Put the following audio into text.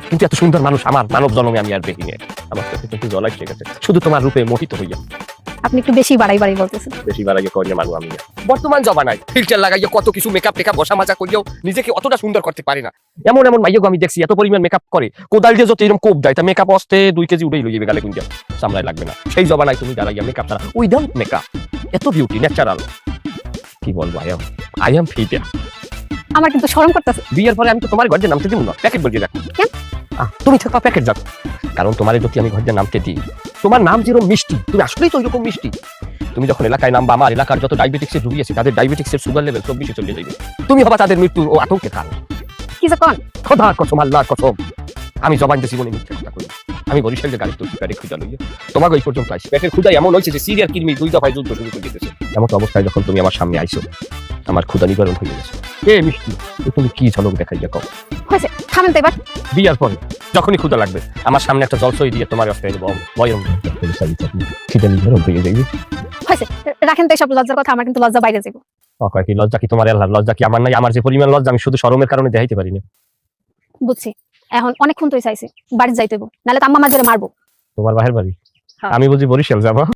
কিন্তু এত সুন্দর মানুষ আমার মানব জন্মে আমি আর দেখিনি। আমার চোখে কিন্তু জল আসছে গেছে শুধু তোমার রূপে মোহিত হইয়া। আপনি একটু বেশি বাড়াই বলতেছেন। বেশি বাড়াইয়া করিয়া মানুষ আমি না। বর্তমান জমানায় ফিল্টার লাগাইয়া কত কিছু মেকআপ টেকআপ বসা মাজা করিয়াও নিজেকে অতটা সুন্দর করতে পারে না। এমন এমন মাইয়াকে আমি দেখছি এত পরিমাণ মেকআপ করে, কোদাল দিয়ে যত এরকম কোপ দেয় তা মেকআপ আসতে 2 কেজি উঠেই লইবে গালে কুইন্টা, সামলাই লাগবে না। সেই জমানায় তুমি দাঁড়াইয়া মেকআপ ছাড়া উইদাউট মেকআপ এত বিউটি ন্যাচারাল। কি বলবো, আই এম ফিট। আমার কিন্তু শরম করতেছে। বিয়ের পরে আমি তো তোমার ঘরে নামতে দিব না, প্যাকেট বলিয়ে রাখো। কেন? তুমি থাকবা প্যাকেট যাও, কারণ তোমার যদি আমি ঘরে নামতে দিই, তোমার নাম যেরকম মিষ্টি, তুমি আসলেই তো ওইরকম মিষ্টি। তুমি যখন এলাকায় নামবা, আমার এলাকার যত ডায়াবেটিক্সের রোগী আছে তাদের ডায়াবেটিক্সের সুগার লেভেল 24 চলে যাবে। তুমি হবা তাদের মৃত্যুর ও আতঙ্কের কারণ। কি যে কোন? খোদার কসম, আল্লাহর কসম, আমি জবান দিয়ে জীবনে মিথ্যা কথা করি। আমি বরিশাল যে গাড়ি তো পেটে খুঁজা লইয়া তোমাকে ওই পর্যন্ত আইসি। পেটের ক্ষুধা এমন হয়েছে যে সিরিয়াল কিডনি 2 দফায় যুদ্ধ শুরু করে দিতেছে। এমন অবস্থায় যখন তুমি আমার সামনে আইসো, আমার ক্ষুধা নিবারণ হয়ে গেছে। এ মিষ্টি, তুমি কি ঝলক দেখাইয়া কও? হয়েছে, থামেন তো এবার। বিয়ার পরে যখনই ক্ষুধা লাগবে আমার সামনে একটা জলসই দিয়ে তোমার অস্ত্র দেবো, বয়রম খিদে নিবারণ হয়ে যাবে। হয়েছে, রাখেন তো এইসব লজ্জার কথা। আমার কিন্তু লজ্জা বাইরে যাবো। কয় কি লজ্জা কি তোমার? আল্লাহর লজ্জা কি আমার নাই? আমার যে পরিমাণ লজ্জা আমি শুধু শরমের কারণে দেখাইতে পারি না। বুঝছি, এখন অনেকক্ষণ তুই চাইছি বাড়ি যাইতে হইব, নাহলে তো আম্মা আমার জোরে মারবো। তোমার বাহির বাড়ি? হ্যাঁ। আমি বুঝি বরিশাল যাবো।